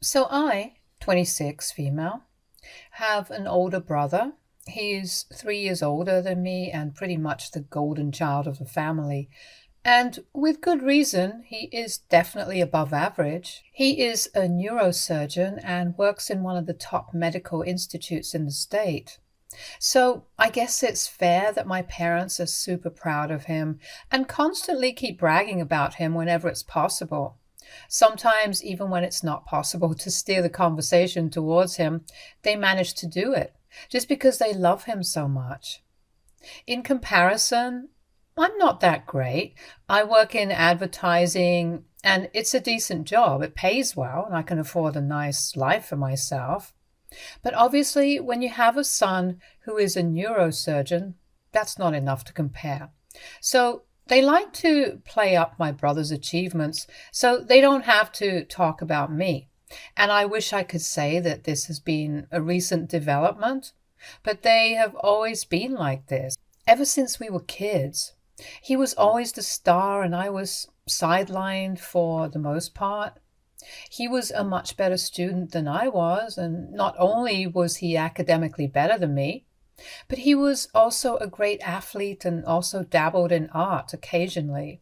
So I, 26, female, have an older brother. He's 3 years older than me and pretty much the golden child of the family. And with good reason, he is definitely above average. He is a neurosurgeon and works in one of the top medical institutes in the state. So I guess it's fair that my parents are super proud of him and constantly keep bragging about him whenever it's possible. Sometimes, even when it's not possible to steer the conversation towards him, they manage to do it just because they love him so much. In comparison, I'm not that great. I work in advertising and it's a decent job. It pays well and I can afford a nice life for myself. But obviously, when you have a son who is a neurosurgeon, that's not enough to compare. So they like to play up my brother's achievements so they don't have to talk about me. And I wish I could say that this has been a recent development, but they have always been like this. Ever since we were kids, he was always the star and I was sidelined for the most part. He was a much better student than I was, and not only was he academically better than me, but he was also a great athlete and also dabbled in art occasionally.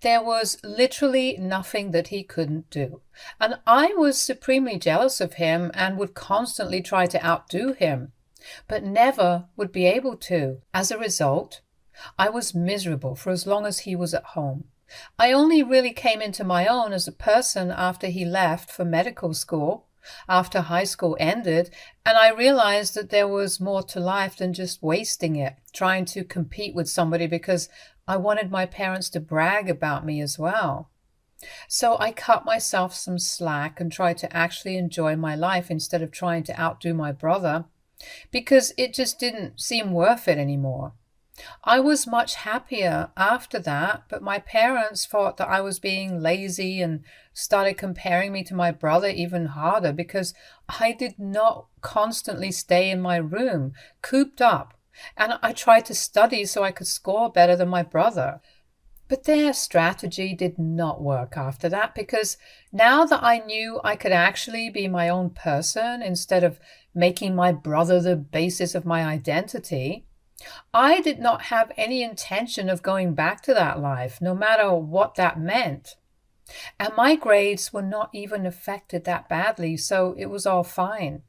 There was literally nothing that he couldn't do, and I was supremely jealous of him and would constantly try to outdo him, but never would be able to. As a result, I was miserable for as long as he was at home. I only really came into my own as a person after he left for medical school, after high school ended, and I realized that there was more to life than just wasting it, trying to compete with somebody because I wanted my parents to brag about me as well. So I cut myself some slack and tried to actually enjoy my life instead of trying to outdo my brother, because it just didn't seem worth it anymore. I was much happier after that, but my parents thought that I was being lazy and started comparing me to my brother even harder because I did not constantly stay in my room, cooped up, and I tried to study so I could score better than my brother. But their strategy did not work after that because now that I knew I could actually be my own person instead of making my brother the basis of my identity, I did not have any intention of going back to that life, no matter what that meant. And my grades were not even affected that badly, so it was all fine.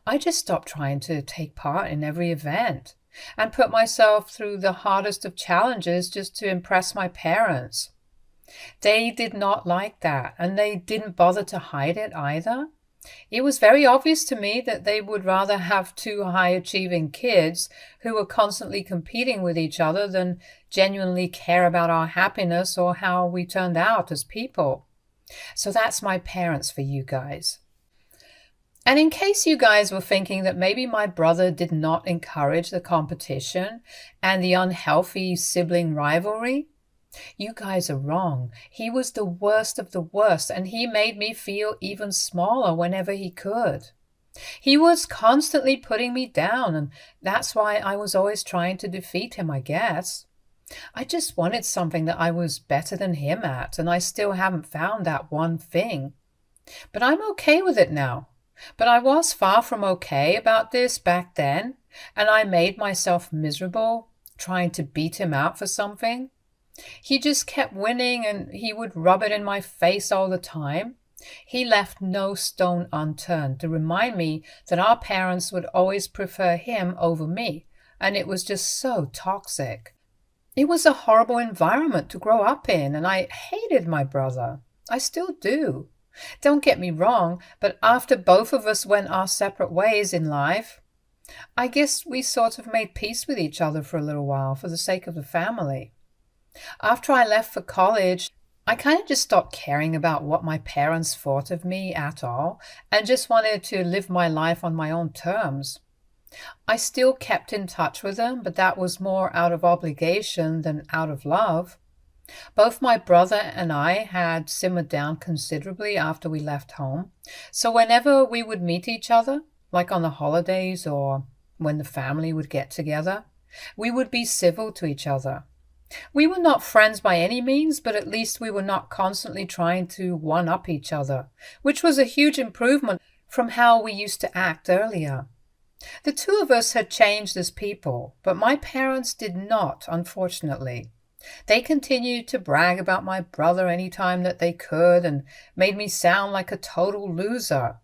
I just stopped trying to take part in every event and put myself through the hardest of challenges just to impress my parents. They did not like that, and they didn't bother to hide it either. It was very obvious to me that they would rather have two high achieving kids who were constantly competing with each other than genuinely care about our happiness or how we turned out as people. So that's my parents for you guys. And in case you guys were thinking that maybe my brother did not encourage the competition and the unhealthy sibling rivalry, you guys are wrong. He was the worst of the worst, and he made me feel even smaller whenever he could. He was constantly putting me down, and that's why I was always trying to defeat him, I guess. I just wanted something that I was better than him at, and I still haven't found that one thing. But I'm okay with it now. But I was far from okay about this back then, and I made myself miserable trying to beat him out for something. He just kept winning and he would rub it in my face all the time. He left no stone unturned to remind me that our parents would always prefer him over me, and it was just so toxic. It was a horrible environment to grow up in, and I hated my brother. I still do. Don't get me wrong, but after both of us went our separate ways in life, I guess we sort of made peace with each other for a little while for the sake of the family. After I left for college, I kind of just stopped caring about what my parents thought of me at all and just wanted to live my life on my own terms. I still kept in touch with them, but that was more out of obligation than out of love. Both my brother and I had simmered down considerably after we left home, so whenever we would meet each other, like on the holidays or when the family would get together, we would be civil to each other. We were not friends by any means, but at least we were not constantly trying to one-up each other, which was a huge improvement from how we used to act earlier. The two of us had changed as people, but my parents did not, unfortunately. They continued to brag about my brother any time that they could and made me sound like a total loser,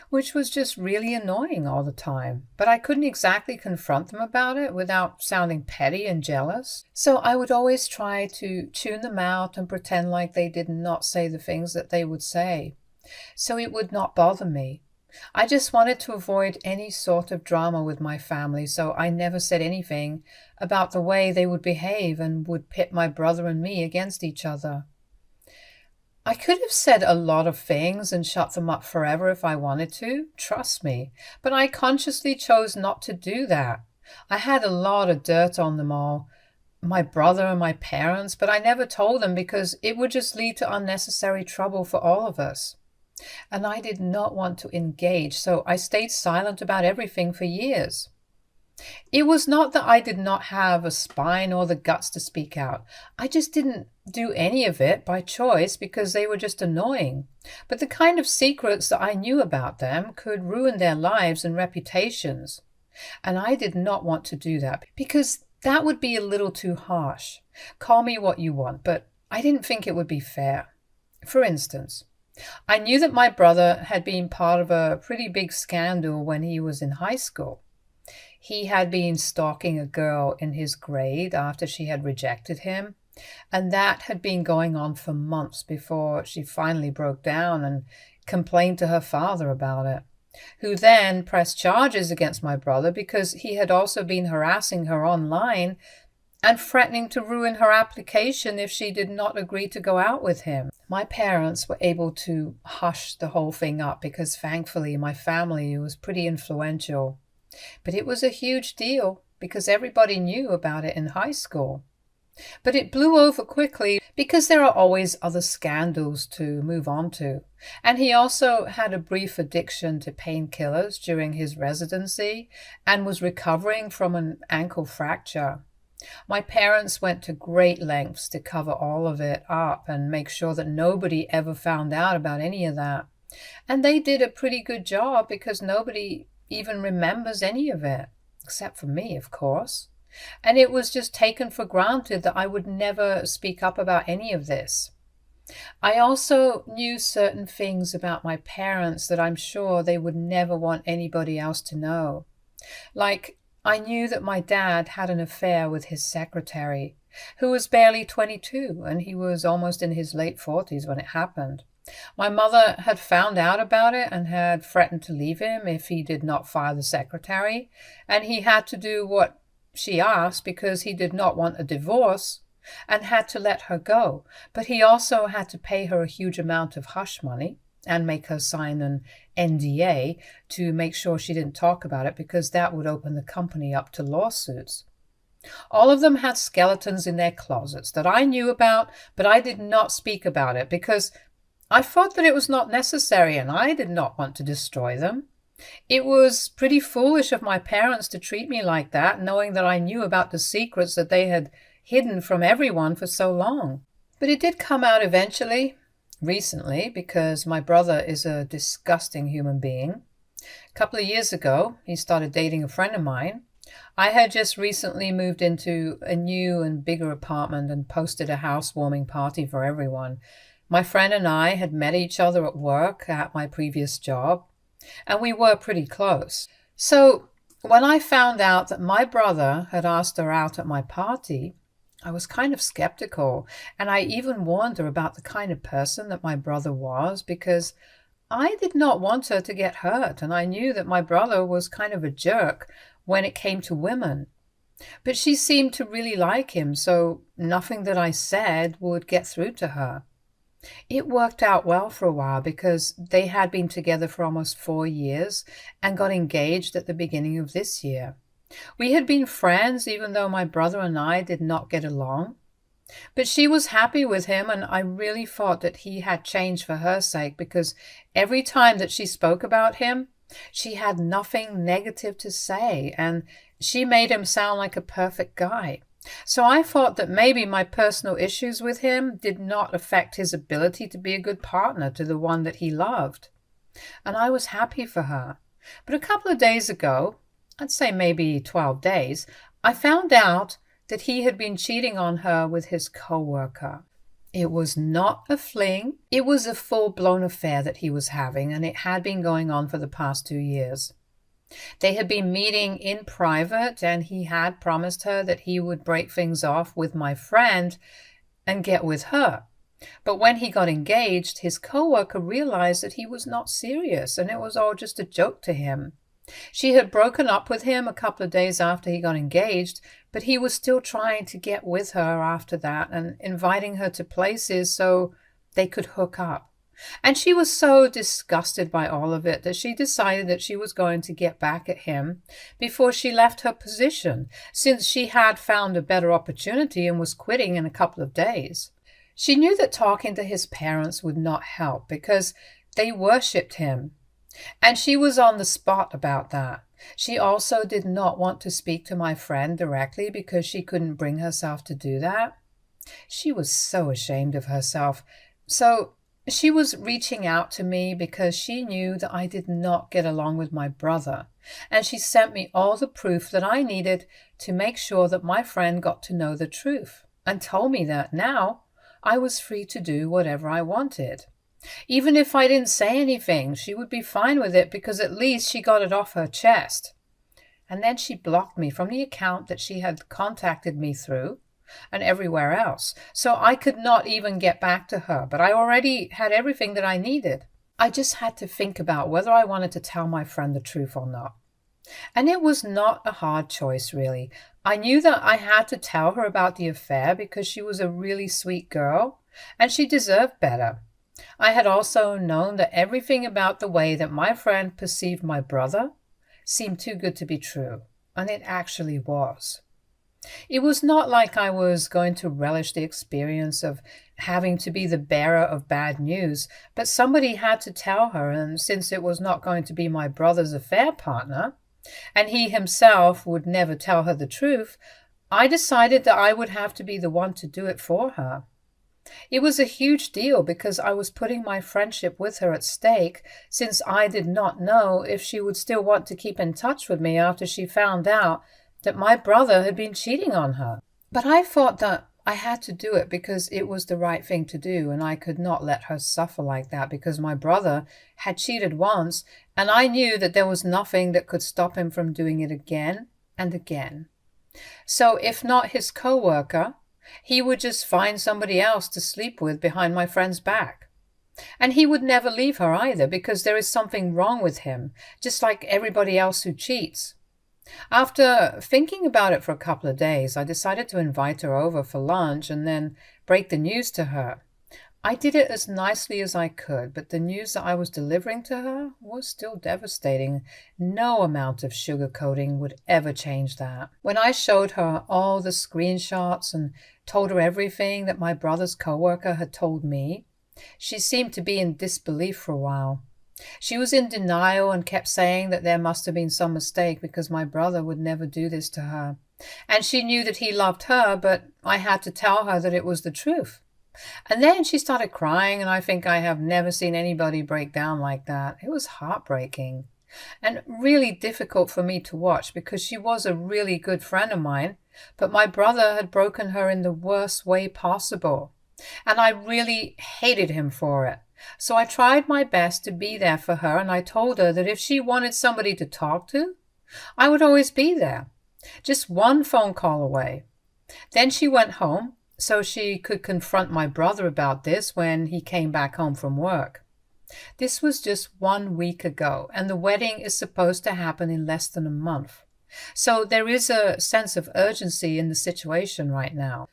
which was just really annoying all the time. But I couldn't exactly confront them about it without sounding petty and jealous. So I would always try to tune them out and pretend like they did not say the things that they would say, so it would not bother me. I just wanted to avoid any sort of drama with my family, so I never said anything about the way they would behave and would pit my brother and me against each other. I could have said a lot of things and shut them up forever if I wanted to, trust me, but I consciously chose not to do that. I had a lot of dirt on them all, my brother and my parents, but I never told them because it would just lead to unnecessary trouble for all of us. And I did not want to engage, so I stayed silent about everything for years. It was not that I did not have a spine or the guts to speak out. I just didn't do any of it by choice because they were just annoying. But the kind of secrets that I knew about them could ruin their lives and reputations. And I did not want to do that because that would be a little too harsh. Call me what you want, but I didn't think it would be fair. For instance, I knew that my brother had been part of a pretty big scandal when he was in high school. He had been stalking a girl in his grade after she had rejected him, and that had been going on for months before she finally broke down and complained to her father about it, who then pressed charges against my brother because he had also been harassing her online and threatening to ruin her application if she did not agree to go out with him. My parents were able to hush the whole thing up because thankfully my family was pretty influential. But it was a huge deal because everybody knew about it in high school. But it blew over quickly because there are always other scandals to move on to. And he also had a brief addiction to painkillers during his residency and was recovering from an ankle fracture. My parents went to great lengths to cover all of it up and make sure that nobody ever found out about any of that. And they did a pretty good job because nobody even remembers any of it, except for me, of course. And it was just taken for granted that I would never speak up about any of this. I also knew certain things about my parents that I'm sure they would never want anybody else to know. Like, I knew that my dad had an affair with his secretary, who was barely 22, and he was almost in his late 40s when it happened. My mother had found out about it and had threatened to leave him if he did not fire the secretary, and he had to do what she asked because he did not want a divorce and had to let her go. But he also had to pay her a huge amount of hush money and make her sign an NDA to make sure she didn't talk about it because that would open the company up to lawsuits. All of them had skeletons in their closets that I knew about, but I did not speak about it because I thought that it was not necessary and I did not want to destroy them. It was pretty foolish of my parents to treat me like that, knowing that I knew about the secrets that they had hidden from everyone for so long. But it did come out eventually, recently, because my brother is a disgusting human being. A couple of years ago, he started dating a friend of mine. I had just recently moved into a new and bigger apartment and posted a housewarming party for everyone. My friend and I had met each other at work at my previous job, and we were pretty close. So when I found out that my brother had asked her out at my party, I was kind of skeptical, and I even warned her about the kind of person that my brother was because I did not want her to get hurt, and I knew that my brother was kind of a jerk when it came to women. But she seemed to really like him, so nothing that I said would get through to her. It worked out well for a while because they had been together for almost 4 years and got engaged at the beginning of this year. We had been friends even though my brother and I did not get along. But she was happy with him, and I really thought that he had changed for her sake because every time that she spoke about him, she had nothing negative to say, and she made him sound like a perfect guy. So I thought that maybe my personal issues with him did not affect his ability to be a good partner to the one that he loved. And I was happy for her. But a couple of days ago, I'd say maybe 12 days, I found out that he had been cheating on her with his coworker. It was not a fling. It was a full-blown affair that he was having, and it had been going on for the past 2 years. They had been meeting in private, and he had promised her that he would break things off with my friend and get with her. But when he got engaged, his coworker realized that he was not serious, and it was all just a joke to him. She had broken up with him a couple of days after he got engaged, but he was still trying to get with her after that and inviting her to places so they could hook up. And she was so disgusted by all of it that she decided that she was going to get back at him before she left her position, since she had found a better opportunity and was quitting in a couple of days. She knew that talking to his parents would not help because they worshipped him. And she was on the spot about that. She also did not want to speak to my friend directly because she couldn't bring herself to do that. She was so ashamed of herself. So she was reaching out to me because she knew that I did not get along with my brother. And she sent me all the proof that I needed to make sure that my friend got to know the truth, and told me that now I was free to do whatever I wanted. Even if I didn't say anything, she would be fine with it because at least she got it off her chest. And then she blocked me from the account that she had contacted me through and everywhere else. So I could not even get back to her, but I already had everything that I needed. I just had to think about whether I wanted to tell my friend the truth or not. And it was not a hard choice, really. I knew that I had to tell her about the affair because she was a really sweet girl and she deserved better. I had also known that everything about the way that my friend perceived my brother seemed too good to be true, and it actually was. It was not like I was going to relish the experience of having to be the bearer of bad news, but somebody had to tell her, and since it was not going to be my brother's affair partner, and he himself would never tell her the truth, I decided that I would have to be the one to do it for her. It was a huge deal because I was putting my friendship with her at stake, since I did not know if she would still want to keep in touch with me after she found out that my brother had been cheating on her. But I thought that I had to do it because it was the right thing to do, and I could not let her suffer like that because my brother had cheated once, and I knew that there was nothing that could stop him from doing it again and again. So if not his coworker, he would just find somebody else to sleep with behind my friend's back. And he would never leave her either because there is something wrong with him, just like everybody else who cheats. After thinking about it for a couple of days, I decided to invite her over for lunch and then break the news to her. I did it as nicely as I could, but the news that I was delivering to her was still devastating. No amount of sugarcoating would ever change that. When I showed her all the screenshots and told her everything that my brother's coworker had told me, she seemed to be in disbelief for a while. She was in denial and kept saying that there must have been some mistake because my brother would never do this to her. And she knew that he loved her, but I had to tell her that it was the truth. And then she started crying, and I think I have never seen anybody break down like that. It was heartbreaking and really difficult for me to watch because she was a really good friend of mine, but my brother had broken her in the worst way possible. And I really hated him for it. So I tried my best to be there for her, and I told her that if she wanted somebody to talk to, I would always be there, just one phone call away. Then she went home so she could confront my brother about this when he came back home from work. This was just 1 week ago, and the wedding is supposed to happen in less than a month. So there is a sense of urgency in the situation right now.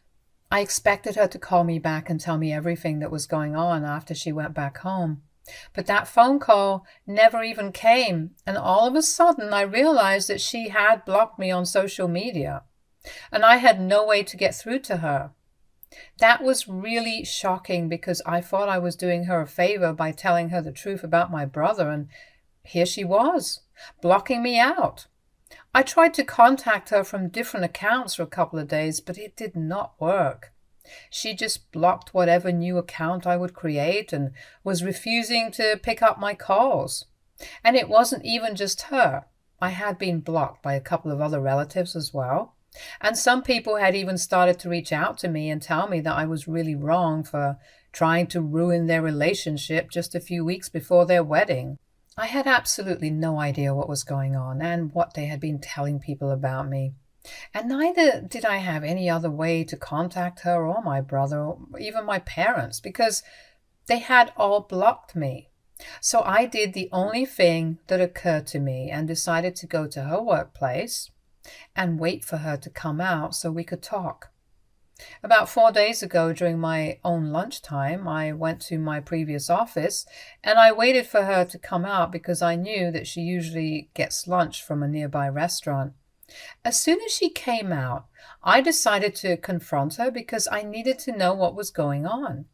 I expected her to call me back and tell me everything that was going on after she went back home. But that phone call never even came, and all of a sudden I realized that she had blocked me on social media, and I had no way to get through to her. That was really shocking because I thought I was doing her a favor by telling her the truth about my brother, and here she was, blocking me out. I tried to contact her from different accounts for a couple of days, but it did not work. She just blocked whatever new account I would create and was refusing to pick up my calls. And it wasn't even just her. I had been blocked by a couple of other relatives as well. And some people had even started to reach out to me and tell me that I was really wrong for trying to ruin their relationship just a few weeks before their wedding. I had absolutely no idea what was going on and what they had been telling people about me. And neither did I have any other way to contact her or my brother or even my parents because they had all blocked me. So I did the only thing that occurred to me and decided to go to her workplace and wait for her to come out so we could talk. About 4 days ago, during my own lunchtime, I went to my previous office and I waited for her to come out because I knew that she usually gets lunch from a nearby restaurant. As soon as she came out, I decided to confront her because I needed to know what was going on.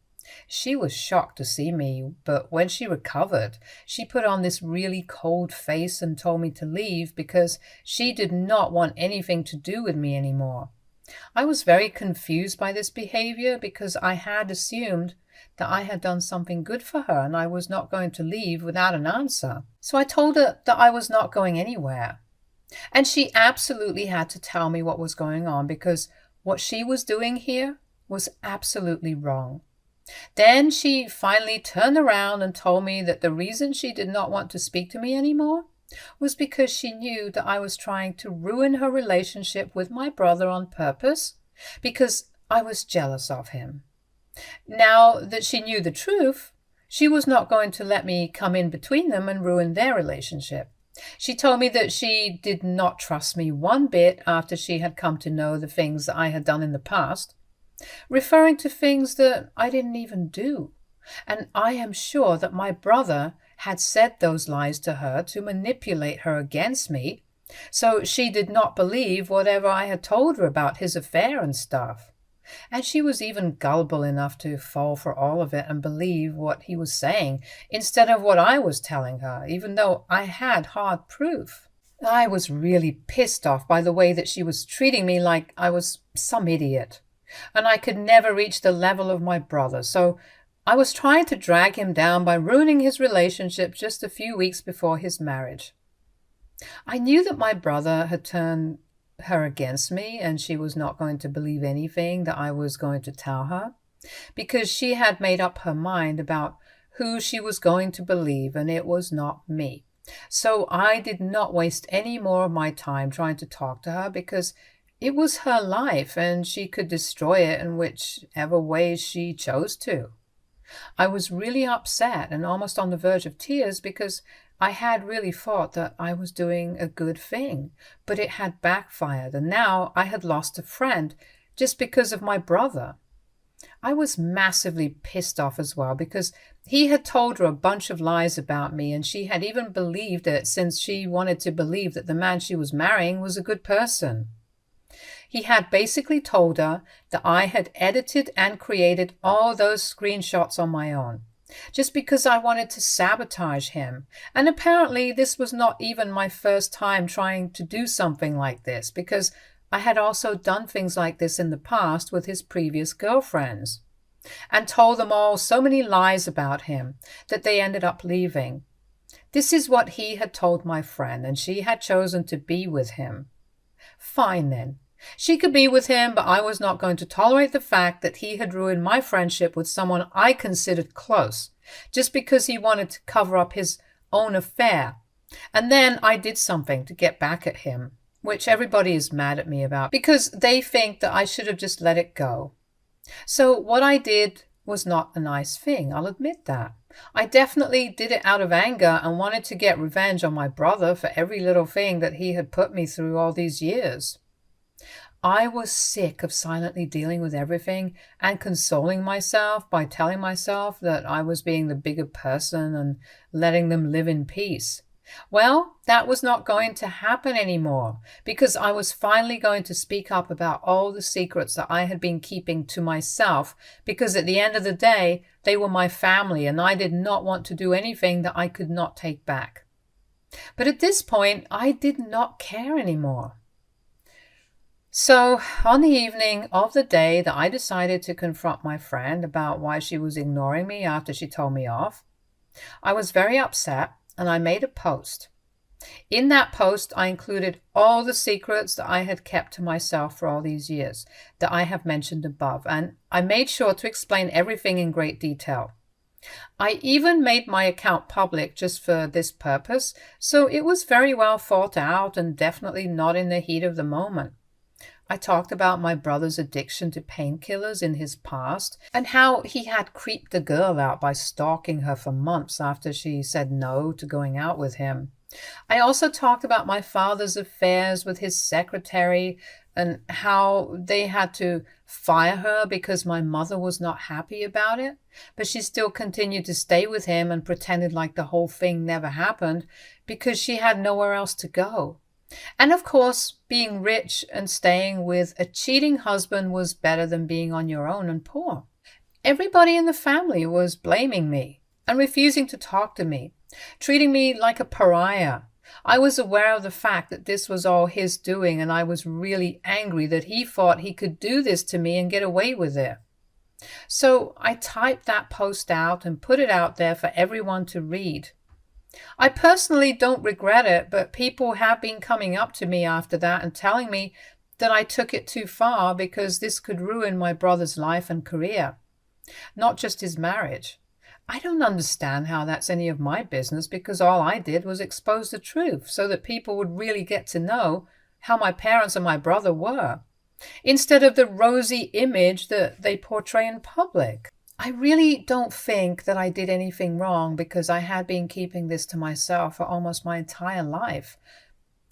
She was shocked to see me, but when she recovered, she put on this really cold face and told me to leave because she did not want anything to do with me anymore. I was very confused by this behavior because I had assumed that I had done something good for her and I was not going to leave without an answer. So I told her that I was not going anywhere. And she absolutely had to tell me what was going on because what she was doing here was absolutely wrong. Then she finally turned around and told me that the reason she did not want to speak to me anymore was because she knew that I was trying to ruin her relationship with my brother on purpose because I was jealous of him. Now that she knew the truth, she was not going to let me come in between them and ruin their relationship. She told me that she did not trust me one bit after she had come to know the things that I had done in the past, referring to things that I didn't even do. And I am sure that my brother had said those lies to her to manipulate her against me, so she did not believe whatever I had told her about his affair and stuff. And she was even gullible enough to fall for all of it and believe what he was saying instead of what I was telling her, even though I had hard proof. I was really pissed off by the way that she was treating me like I was some idiot, and I could never reach the level of my brother, so I was trying to drag him down by ruining his relationship just a few weeks before his marriage. I knew that my brother had turned her against me and she was not going to believe anything that I was going to tell her because she had made up her mind about who she was going to believe, and it was not me. So I did not waste any more of my time trying to talk to her because it was her life and she could destroy it in whichever way she chose to. I was really upset and almost on the verge of tears because I had really thought that I was doing a good thing, but it had backfired, and now I had lost a friend just because of my brother. I was massively pissed off as well because he had told her a bunch of lies about me, and she had even believed it since she wanted to believe that the man she was marrying was a good person. He had basically told her that I had edited and created all those screenshots on my own, just because I wanted to sabotage him. And apparently this was not even my first time trying to do something like this, because I had also done things like this in the past with his previous girlfriends, and told them all so many lies about him that they ended up leaving. This is what he had told my friend, and she had chosen to be with him. Fine then. She could be with him, but I was not going to tolerate the fact that he had ruined my friendship with someone I considered close, just because he wanted to cover up his own affair. And then I did something to get back at him, which everybody is mad at me about, because they think that I should have just let it go. So what I did was not a nice thing, I'll admit that. I definitely did it out of anger and wanted to get revenge on my brother for every little thing that he had put me through all these years. I was sick of silently dealing with everything and consoling myself by telling myself that I was being the bigger person and letting them live in peace. Well, that was not going to happen anymore because I was finally going to speak up about all the secrets that I had been keeping to myself, because at the end of the day, they were my family and I did not want to do anything that I could not take back. But at this point, I did not care anymore. So, on the evening of the day that I decided to confront my friend about why she was ignoring me after she told me off, I was very upset and I made a post. In that post, I included all the secrets that I had kept to myself for all these years that I have mentioned above, and I made sure to explain everything in great detail. I even made my account public just for this purpose, so it was very well thought out and definitely not in the heat of the moment. I talked about my brother's addiction to painkillers in his past and how he had creeped the girl out by stalking her for months after she said no to going out with him. I also talked about my father's affairs with his secretary and how they had to fire her because my mother was not happy about it, but she still continued to stay with him and pretended like the whole thing never happened because she had nowhere else to go. And of course, being rich and staying with a cheating husband was better than being on your own and poor. Everybody in the family was blaming me and refusing to talk to me, treating me like a pariah. I was aware of the fact that this was all his doing, and I was really angry that he thought he could do this to me and get away with it. So I typed that post out and put it out there for everyone to read. I personally don't regret it, but people have been coming up to me after that and telling me that I took it too far because this could ruin my brother's life and career, not just his marriage. I don't understand how that's any of my business because all I did was expose the truth so that people would really get to know how my parents and my brother were, instead of the rosy image that they portray in public. I really don't think that I did anything wrong because I had been keeping this to myself for almost my entire life,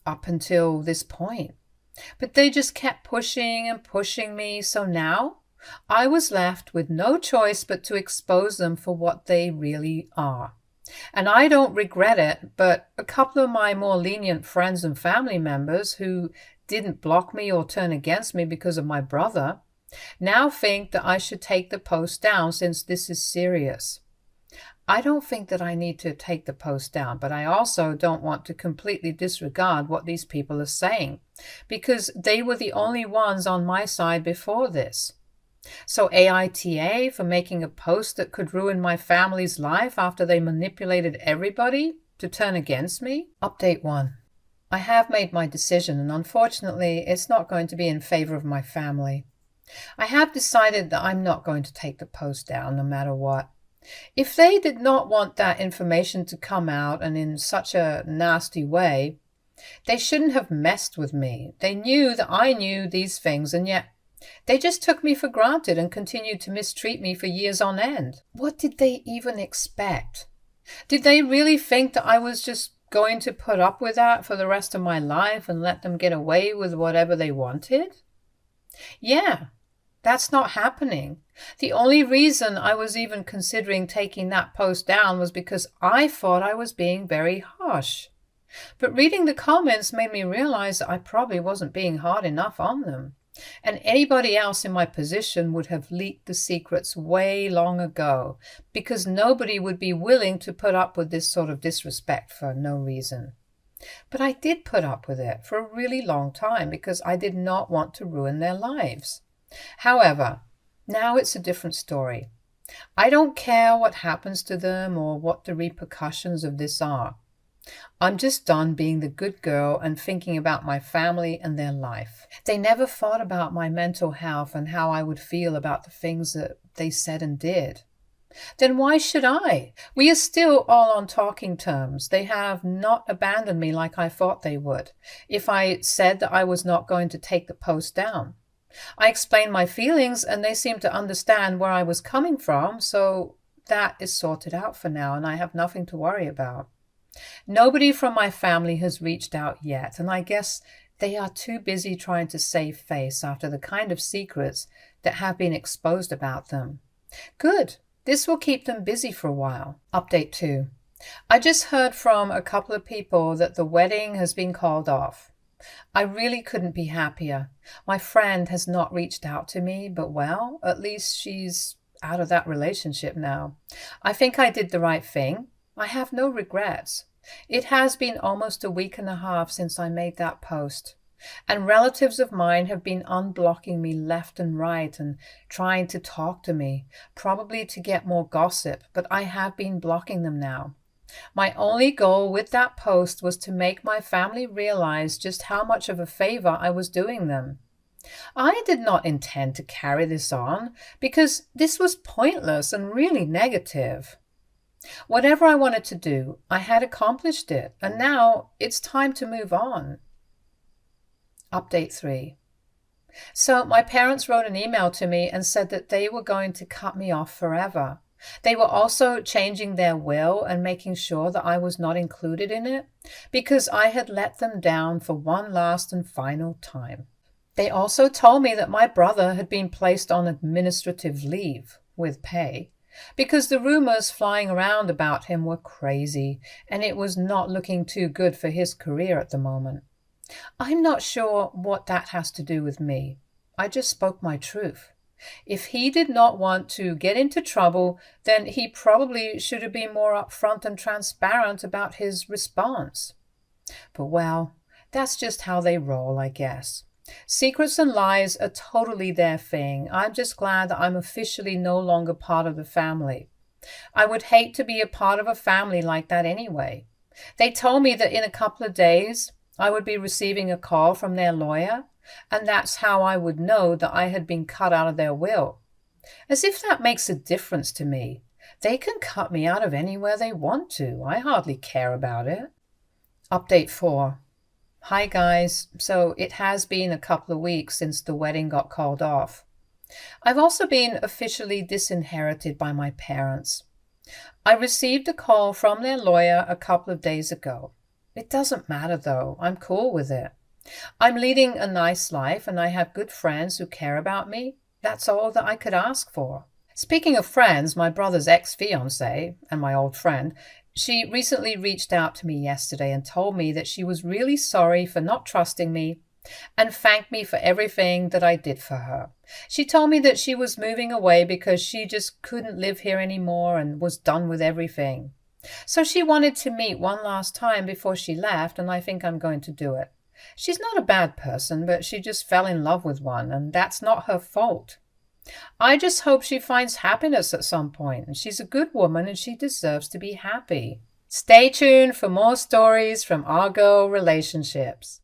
up until this point. But they just kept pushing and pushing me, so now I was left with no choice but to expose them for what they really are. And I don't regret it, but a couple of my more lenient friends and family members who didn't block me or turn against me because of my brother now think that I should take the post down since this is serious. I don't think that I need to take the post down, but I also don't want to completely disregard what these people are saying, because they were the only ones on my side before this. So AITA for making a post that could ruin my family's life after they manipulated everybody to turn against me? Update 1. I have made my decision, and unfortunately it's not going to be in favor of my family. I have decided that I'm not going to take the post down no matter what. If they did not want that information to come out and in such a nasty way, they shouldn't have messed with me. They knew that I knew these things, and yet they just took me for granted and continued to mistreat me for years on end. What did they even expect? Did they really think that I was just going to put up with that for the rest of my life and let them get away with whatever they wanted? Yeah, that's not happening. The only reason I was even considering taking that post down was because I thought I was being very harsh. But reading the comments made me realize that I probably wasn't being hard enough on them. And anybody else in my position would have leaked the secrets way long ago, because nobody would be willing to put up with this sort of disrespect for no reason. But I did put up with it for a really long time because I did not want to ruin their lives. However, now it's a different story. I don't care what happens to them or what the repercussions of this are. I'm just done being the good girl and thinking about my family and their life. They never thought about my mental health and how I would feel about the things that they said and did. Then why should I? We are still all on talking terms. They have not abandoned me like I thought they would, if I said that I was not going to take the post down. I explained my feelings and they seemed to understand where I was coming from, so that is sorted out for now and I have nothing to worry about. Nobody from my family has reached out yet, and I guess they are too busy trying to save face after the kind of secrets that have been exposed about them. Good. This will keep them busy for a while. Update 2. I just heard from a couple of people that the wedding has been called off. I really couldn't be happier. My friend has not reached out to me, but well, at least she's out of that relationship now. I think I did the right thing. I have no regrets. It has been almost a week and a half since I made that post, and relatives of mine have been unblocking me left and right and trying to talk to me, probably to get more gossip, but I have been blocking them now. My only goal with that post was to make my family realize just how much of a favor I was doing them. I did not intend to carry this on because this was pointless and really negative. Whatever I wanted to do, I had accomplished it, and now it's time to move on. Update 3. So, my parents wrote an email to me and said that they were going to cut me off forever. They were also changing their will and making sure that I was not included in it because I had let them down for one last and final time. They also told me that my brother had been placed on administrative leave with pay because the rumors flying around about him were crazy and it was not looking too good for his career at the moment. I'm not sure what that has to do with me. I just spoke my truth. If he did not want to get into trouble, then he probably should have been more upfront and transparent about his response. But well, that's just how they roll, I guess. Secrets and lies are totally their thing. I'm just glad that I'm officially no longer part of the family. I would hate to be a part of a family like that anyway. They told me that in a couple of days I would be receiving a call from their lawyer, and that's how I would know that I had been cut out of their will. As if that makes a difference to me. They can cut me out of anywhere they want to. I hardly care about it. Update 4. Hi guys. So it has been a couple of weeks since the wedding got called off. I've also been officially disinherited by my parents. I received a call from their lawyer a couple of days ago. It doesn't matter though. I'm cool with it. I'm leading a nice life and I have good friends who care about me. That's all that I could ask for. Speaking of friends, my brother's ex-fiance and my old friend, she recently reached out to me yesterday and told me that she was really sorry for not trusting me and thanked me for everything that I did for her. She told me that she was moving away because she just couldn't live here anymore and was done with everything. So she wanted to meet one last time before she left, and I think I'm going to do it. She's not a bad person, but she just fell in love with one, and that's not her fault. I just hope she finds happiness at some point, and she's a good woman and she deserves to be happy. Stay tuned for more stories from our girl relationships.